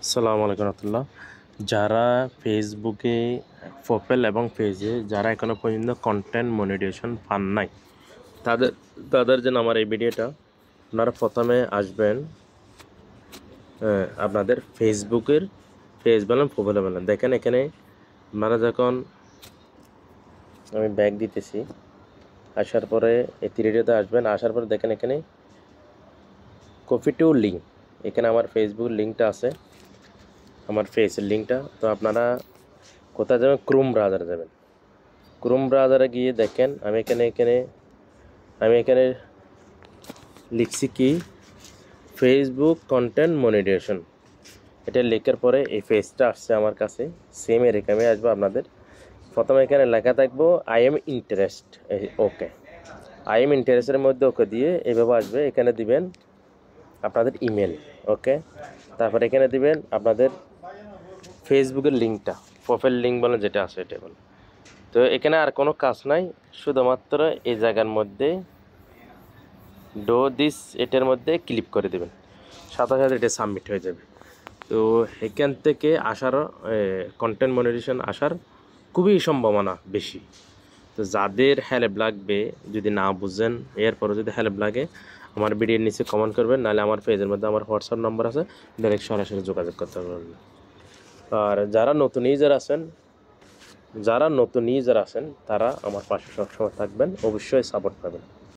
আসসালামু আলাইকুম রহমতুল্লাহ। যারা ফেসবুকে প্রোফাইল এবং পেজে যারা এখনো পর্যন্ত কন্টেন্ট মনিটাইজেশন পান নাই, তাদের তাদের জন্য আমার এই ভিডিওটা। আপনারা প্রথমে আসবেন আপনাদের ফেসবুকের পেজ বলেন প্রোফাইল বলেন, দেখেন এখানে আপনারা যখন আমি ব্যাক দিতেছি, আসার পরে এই থ্রিডেতে আসবেন, আসার পরে দেখেন এখানে কপি টু লিঙ্ক, এখানে আমার ফেসবুক লিঙ্কটা আছে, আমার ফেসের লিঙ্কটা। তো আপনারা কোথায় যাবেন? ক্রোম ব্রাউজারে যাবেন। ক্রোম ব্রাউজারে গিয়ে দেখেন আমি এখানে লিখছি কি ফেসবুক কন্টেন্ট মনিটাইজেশন, এটা লেখার পরে এই পেজটা আসছে আমার কাছে, সেম এরকমই আসবে আপনাদের। প্রথমে এখানে লেখা থাকবো I am interest, okay, I am ইন্টারেস্টের মধ্যে ওকে দিয়ে এইভাবে আসবে। এখানে দিবেন আপনাদের ইমেল, ওকে, তারপরে এখানে দিবেন আপনাদের ফেসবুকের লিঙ্কটা, প্রোফাইল লিঙ্ক বলেন যেটা আছে এটা বলেন। তো এখানে আর কোনো কাজ নাই, শুধুমাত্র এই জায়গার মধ্যে ডো দিস এটার মধ্যে ক্লিক করে দেবেন, সাথে সাথে এটা সাবমিট হয়ে যাবে। তো এখান থেকে আসার কন্টেন্ট মনিটাইজেশন আসার খুবই সম্ভাবনা বেশি। তো যাদের হেল্প লাগবে, যদি না বুঝেন এরপরে যদি হেল্প লাগে, আমার ভিডিওর নিচে কমেন্ট করবেন, নাহলে আমার পেজের মধ্যে আমার হোয়াটসঅ্যাপ নাম্বার আছে, ডাইরেক্ট সরাসরি যোগাযোগ করতে পারবেন। আর যারা নতুন ইউজার আছেন তারা আমার পাশে সবসময় থাকবেন, অবশ্যই সাপোর্ট পাবেন।